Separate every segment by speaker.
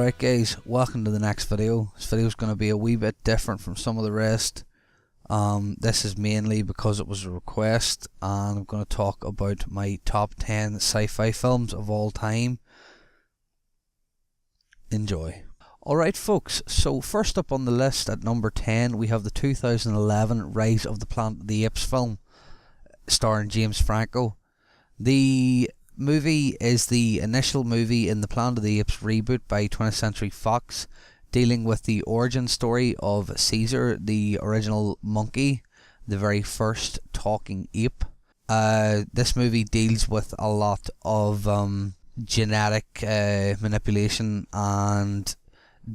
Speaker 1: Alright guys, welcome to the next video. This video is going to be a wee bit different from some of the rest. This is mainly because it was a request, and I'm going to talk about my top 10 sci-fi films of all time. Enjoy. Alright folks, so first up on the list at number 10 we have the 2011 Rise of the Planet of the Apes film, starring James Franco. The movie is the initial movie in the Planet of the Apes reboot by 20th Century Fox, dealing with the origin story of Caesar, the original monkey, the very first talking ape. This movie deals with a lot of genetic manipulation and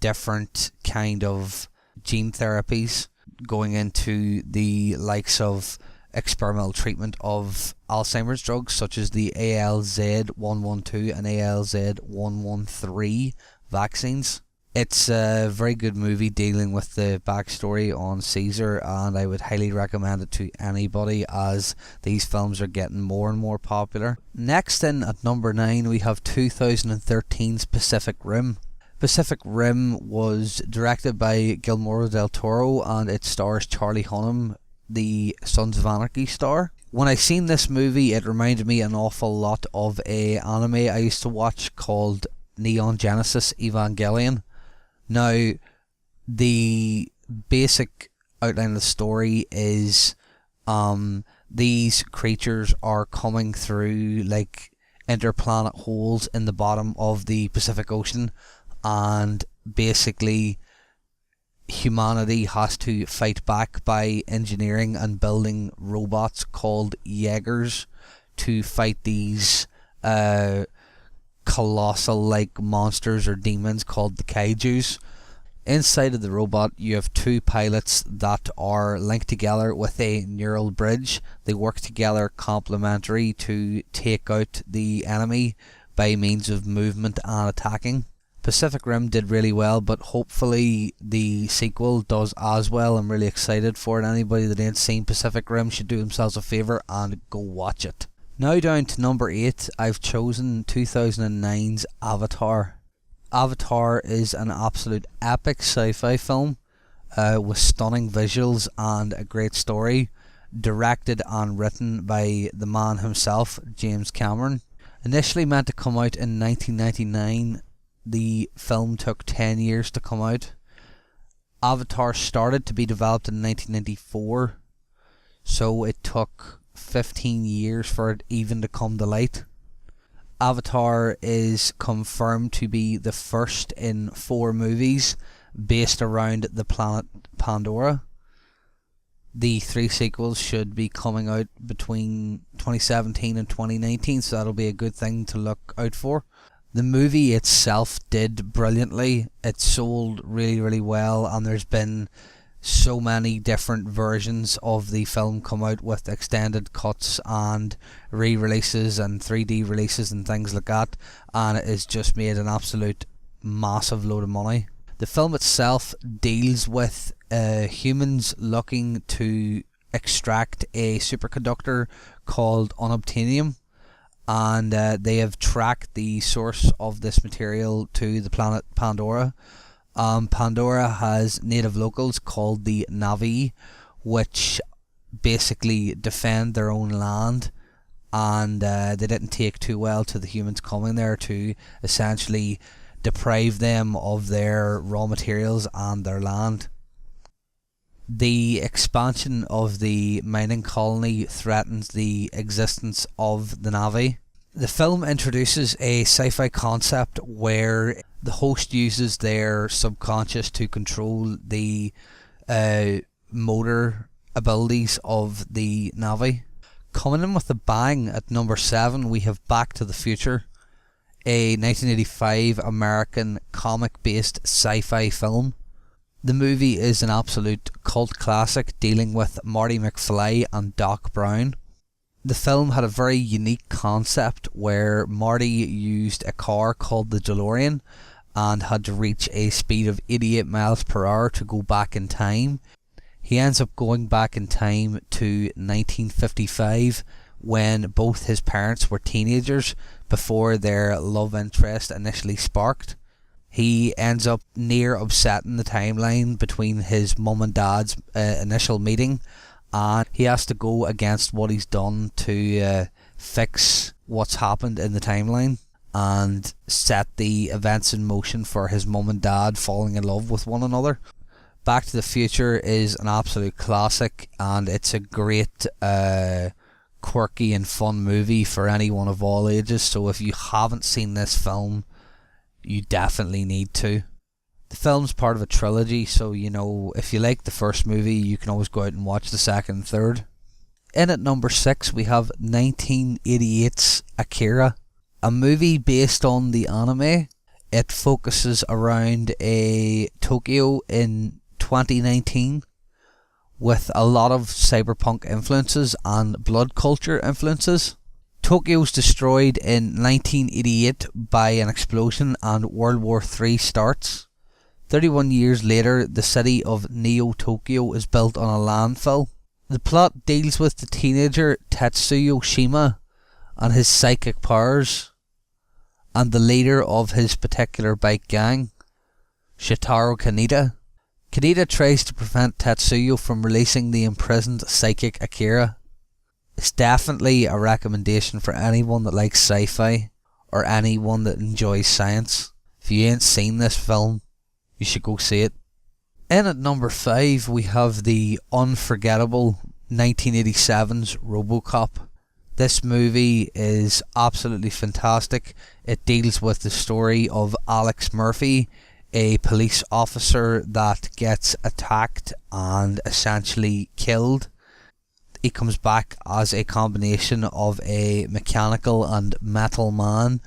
Speaker 1: different kind of gene therapies, going into the likes of experimental treatment of Alzheimer's drugs such as the ALZ-112 and ALZ-113 vaccines. It's a very good movie dealing with the backstory on Caesar, and I would highly recommend it to anybody as these films are getting more and more popular. Next in at number 9 we have 2013's Pacific Rim. Pacific Rim was directed by Guillermo del Toro and it stars Charlie Hunnam, the Sons of Anarchy star. When I seen this movie, it reminded me an awful lot of a anime I used to watch called Neon Genesis Evangelion. Now, the basic outline of the story is these creatures are coming through like interplanet holes in the bottom of the Pacific Ocean, and basically humanity has to fight back by engineering and building robots called Jaegers to fight these colossal like monsters or demons called the kaijus. Inside of the robot you have two pilots that are linked together with a neural bridge. They work together complementary to take out the enemy by means of movement and attacking. Pacific Rim did really well, but hopefully the sequel does as well. I'm really excited for it. Anybody that ain't seen Pacific Rim should do themselves a favour and go watch it. Now down to number 8, I've chosen 2009's Avatar. Avatar is an absolute epic sci-fi film with stunning visuals and a great story, directed and written by the man himself, James Cameron. Initially meant to come out in 1999, the film took 10 years to come out. Avatar started to be developed in 1994, so it took 15 years for it even to come to light. Avatar is confirmed to be the first in 4 movies based around the planet Pandora. The 3 sequels should be coming out between 2017 and 2019, so that'll be a good thing to look out for. The movie itself did brilliantly. It sold really well, and there's been so many different versions of the film come out with extended cuts and re-releases and 3D releases and things like that, and it has just made an absolute massive load of money. The film itself deals with humans looking to extract a superconductor called unobtainium, and they have tracked the source of this material to the planet Pandora. Pandora has native locals called the Na'vi, which basically defend their own land, and they didn't take too well to the humans coming there to essentially deprive them of their raw materials and their land. The expansion of the mining colony threatens the existence of the Na'vi. The film introduces a sci-fi concept where the host uses their subconscious to control the motor abilities of the Na'vi. Coming in with a bang at number 7 we have Back to the Future, a 1985 American comic-based sci-fi film. The movie is an absolute cult classic dealing with Marty McFly and Doc Brown. The film had a very unique concept where Marty used a car called the DeLorean and had to reach a speed of 88 miles per hour to go back in time. He ends up going back in time to 1955 when both his parents were teenagers before their love interest initially sparked. He ends up near upsetting the timeline between his mum and dad's initial meeting, and he has to go against what he's done to fix what's happened in the timeline and set the events in motion for his mum and dad falling in love with one another. Back to the Future is an absolute classic, and it's a great quirky and fun movie for anyone of all ages, so if you haven't seen this film, you definitely need to. The film's part of a trilogy, so if you like the first movie, you can always go out and watch the second and third. In at number 6 we have 1988's Akira, a movie based on the anime. It focuses around a Tokyo in 2019 with a lot of cyberpunk influences and blood culture influences. Tokyo's destroyed in 1988 by an explosion and World War III starts. 31 years later, the city of Neo Tokyo is built on a landfill. The plot deals with the teenager Tetsuya Shima and his psychic powers, and the leader of his particular bike gang, Shitaro Kaneda. Kaneda tries to prevent Tetsuya from releasing the imprisoned psychic Akira. It's definitely a recommendation for anyone that likes sci-fi or anyone that enjoys science. If you ain't seen this film, you should go see it. In at number 5 we have the unforgettable 1987's Robocop. This movie is absolutely fantastic. It deals with the story of Alex Murphy, a police officer that gets attacked and essentially killed. He comes back as a combination of a mechanical and metal man.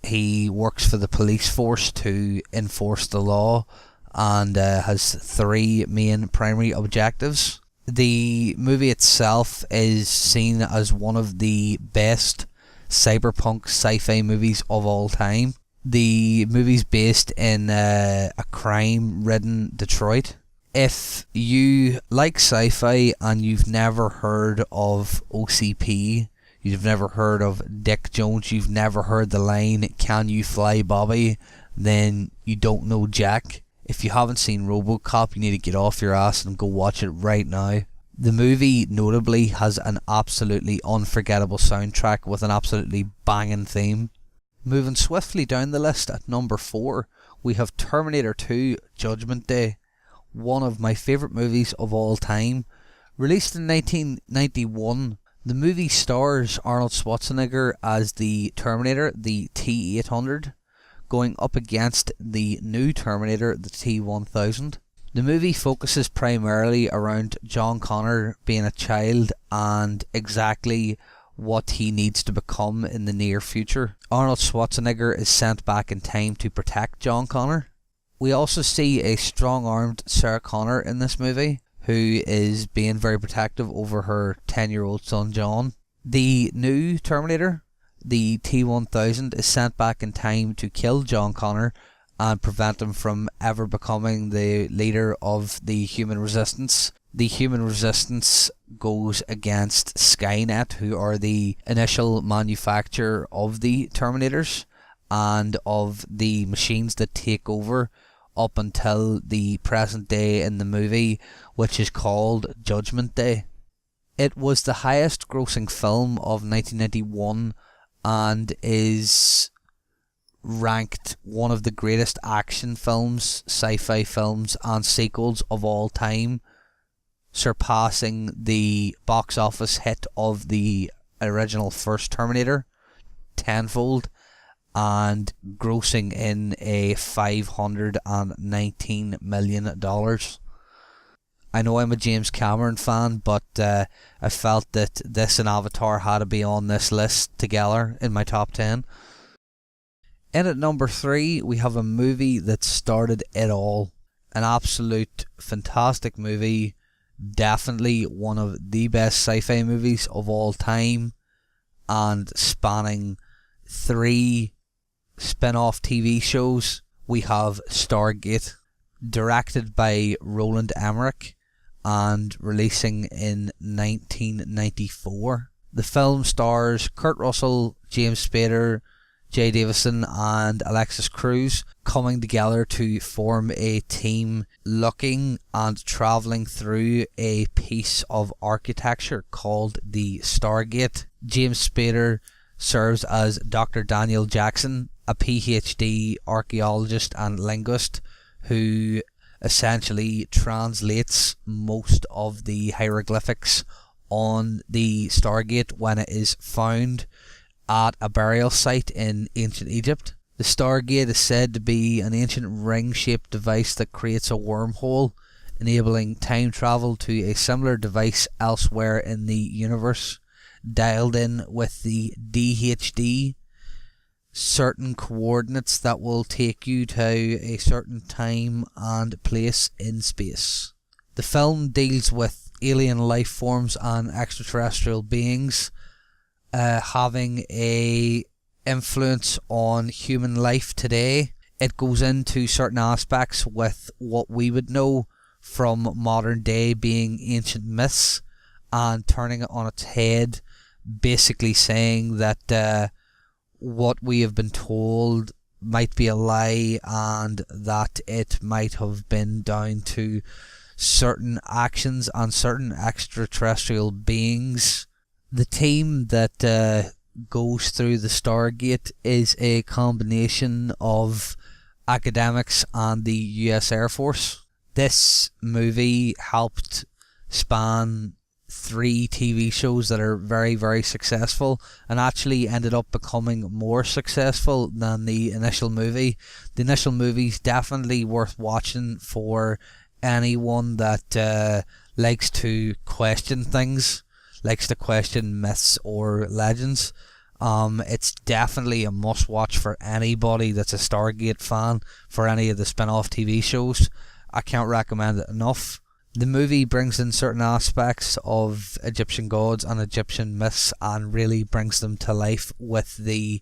Speaker 1: He works for the police force to enforce the law and has 3 main primary objectives. The movie itself is seen as one of the best cyberpunk sci-fi movies of all time. The movie's based in a crime-ridden Detroit. If you like sci-fi and you've never heard of OCP, you've never heard of Dick Jones, you've never heard the line, "Can you fly, Bobby?" then you don't know Jack. If you haven't seen Robocop, you need to get off your ass and go watch it right now. The movie notably has an absolutely unforgettable soundtrack with an absolutely banging theme. Moving swiftly down the list at number 4, we have Terminator 2 Judgement Day, one of my favourite movies of all time. Released in 1991, the movie stars Arnold Schwarzenegger as the Terminator, the T-800, going up against the new Terminator, the T-1000. The movie focuses primarily around John Connor being a child and exactly what he needs to become in the near future. Arnold Schwarzenegger is sent back in time to protect John Connor. We also see a strong-armed Sarah Connor in this movie, who is being very protective over her 10-year-old son John. The new Terminator, the T-1000, is sent back in time to kill John Connor and prevent him from ever becoming the leader of the human resistance. The human resistance goes against Skynet, who are the initial manufacturer of the Terminators and of the machines that take over up until the present day in the movie, which is called Judgment Day. It was the highest grossing film of 1991 and is ranked one of the greatest action films, sci-fi films and sequels of all time, surpassing the box office hit of the original first Terminator tenfold and grossing in a $519 million. I know I'm a James Cameron fan, but I felt that this and Avatar had to be on this list together in my top 10. In at number 3, we have a movie that started it all. An absolute fantastic movie. Definitely one of the best sci-fi movies of all time, and spanning 3 spin-off TV shows. We have Stargate, directed by Roland Emmerich and releasing in 1994. The film stars Kurt Russell, James Spader, Jay Davison and Alexis Cruz, coming together to form a team looking and travelling through a piece of architecture called the Stargate. James Spader serves as Dr. Daniel Jackson, a PhD archaeologist and linguist who essentially translates most of the hieroglyphics on the Stargate when it is found at a burial site in ancient Egypt. The Stargate is said to be an ancient ring-shaped device that creates a wormhole, enabling time travel to a similar device elsewhere in the universe. Dialed in with the DHD, certain coordinates that will take you to a certain time and place in space. The film deals with alien life forms and extraterrestrial beings having a influence on human life today. It goes into certain aspects with what we would know from modern day being ancient myths and turning it on its head, basically saying that what we have been told might be a lie and that it might have been down to certain actions and certain extraterrestrial beings. The team that goes through the Stargate is a combination of academics and the US Air Force. This movie helped span 3 TV shows that are very, very successful and actually ended up becoming more successful than the initial movie. The initial movie is definitely worth watching for anyone that likes to question things, likes to question myths or legends. It's definitely a must watch for anybody that's a Stargate fan, for any of the spin-off TV shows. I can't recommend it enough. The movie brings in certain aspects of Egyptian gods and Egyptian myths and really brings them to life with the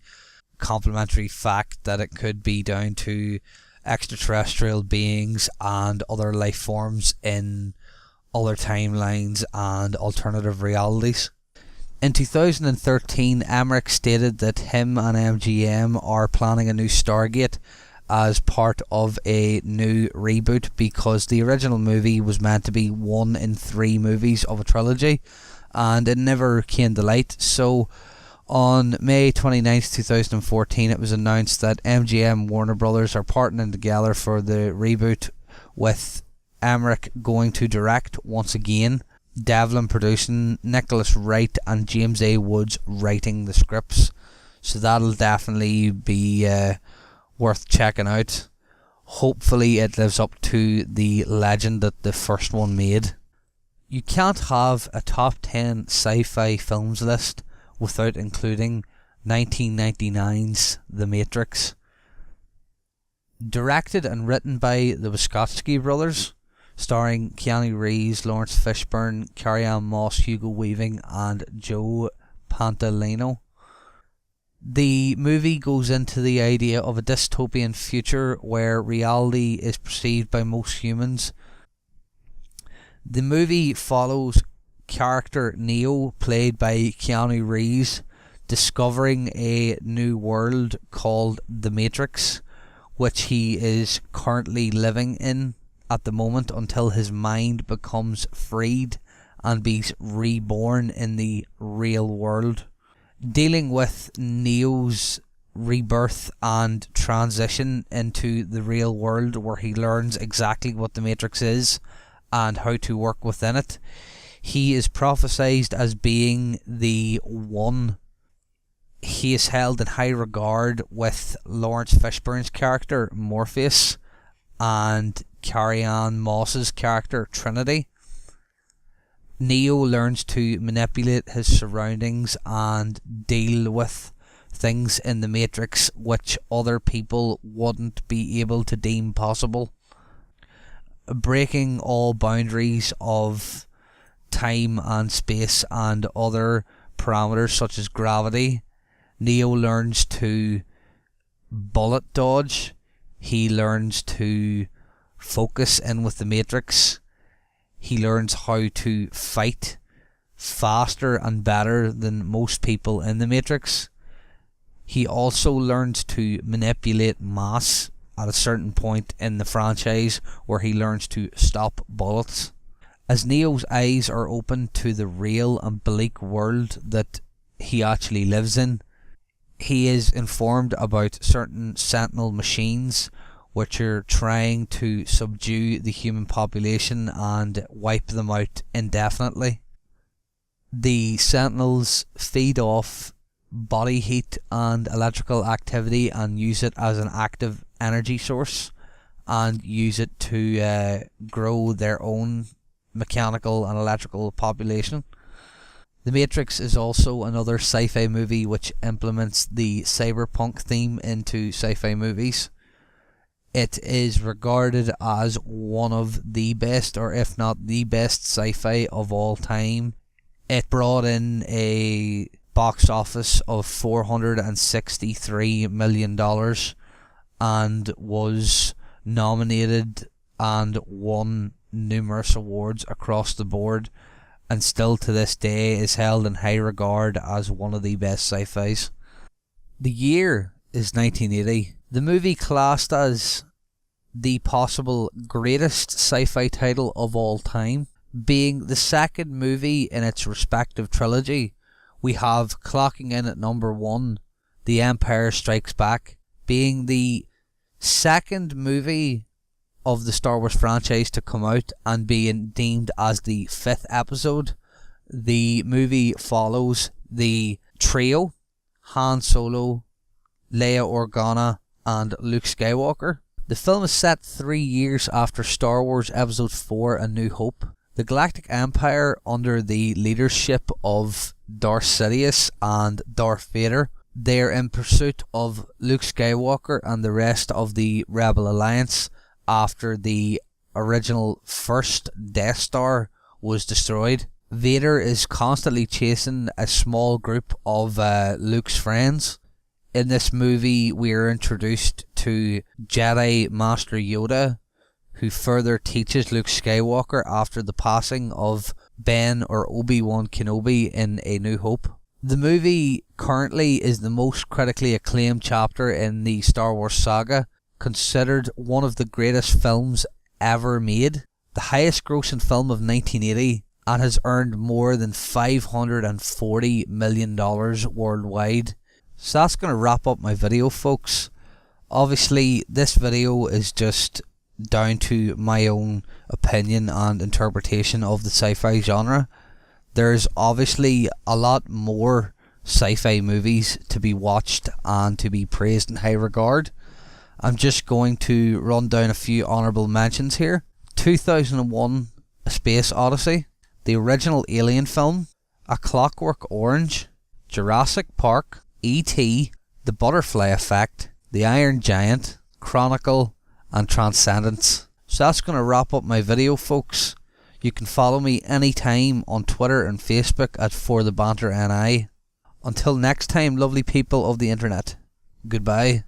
Speaker 1: complementary fact that it could be down to extraterrestrial beings and other life forms in other timelines and alternative realities. In 2013, Emmerich stated that him and MGM are planning a new Stargate as part of a new reboot, because the original movie was meant to be 1 in 3 movies of a trilogy and it never came to light. So on May 29th, 2014, it was announced that MGM Warner Brothers are partnering together for the reboot, with Emmerich going to direct once again, Devlin producing, Nicholas Wright and James A. Woods writing the scripts. So that'll definitely be worth checking out. Hopefully it lives up to the legend that the first one made. You can't have a top 10 sci-fi films list without including 1999's The Matrix. Directed and written by the Wachowski brothers, starring Keanu Reeves, Lawrence Fishburne, Carrie-Anne Moss, Hugo Weaving and Joe Pantoliano. The movie goes into the idea of a dystopian future where reality is perceived by most humans. The movie follows character Neo, played by Keanu Reeves, discovering a new world called the Matrix, which he is currently living in at the moment until his mind becomes freed and be reborn in the real world. Dealing with Neo's rebirth and transition into the real world, where he learns exactly what the Matrix is and how to work within it. He is prophesized as being the one. He is held in high regard with Lawrence Fishburne's character Morpheus and Carrie-Anne Moss's character Trinity. Neo learns to manipulate his surroundings and deal with things in the Matrix which other people wouldn't be able to deem possible. Breaking all boundaries of time and space and other parameters such as gravity, Neo learns to bullet dodge. He learns to focus in with the Matrix. He learns how to fight faster and better than most people in the Matrix. He also learns to manipulate mass at a certain point in the franchise where he learns to stop bullets. As Neo's eyes are open to the real and bleak world that he actually lives in, he is informed about certain sentinel machines which are trying to subdue the human population and wipe them out indefinitely. The sentinels feed off body heat and electrical activity and use it as an active energy source, and use it to grow their own mechanical and electrical population. The Matrix is also another sci-fi movie which implements the cyberpunk theme into sci-fi movies. It is regarded as one of the best, or if not the best, sci-fi of all time. It brought in a box office of $463 million and was nominated and won numerous awards across the board, and still to this day is held in high regard as one of the best sci-fis. The year is 1980. The movie classed as the possible greatest sci-fi title of all time, being the second movie in its respective trilogy. We have clocking in at number 1, The Empire Strikes Back, being the second movie of the Star Wars franchise to come out and being deemed as the 5th episode. The movie follows the trio, Han Solo, Leia Organa and Luke Skywalker. The film is set 3 years after Star Wars Episode 4 A New Hope. The Galactic Empire, under the leadership of Darth Sidious and Darth Vader, they're in pursuit of Luke Skywalker and the rest of the Rebel Alliance after the original first Death Star was destroyed. Vader is constantly chasing a small group of Luke's friends. In this movie, we are introduced to Jedi Master Yoda, who further teaches Luke Skywalker after the passing of Ben or Obi-Wan Kenobi in A New Hope. The movie currently is the most critically acclaimed chapter in the Star Wars saga, considered one of the greatest films ever made, the highest grossing film of 1980, and has earned more than $540 million worldwide. So that's going to wrap up my video, folks. Obviously, this video is just down to my own opinion and interpretation of the sci-fi genre. There's obviously a lot more sci-fi movies to be watched and to be praised in high regard. I'm just going to run down a few honourable mentions here. 2001 A Space Odyssey, the original Alien film, A Clockwork Orange, Jurassic Park, E.T., The Butterfly Effect, The Iron Giant, Chronicle, and Transcendence. So that's going to wrap up my video, folks. You can follow me anytime on Twitter and Facebook at ForTheBanterNI. Until next time, lovely people of the internet, goodbye.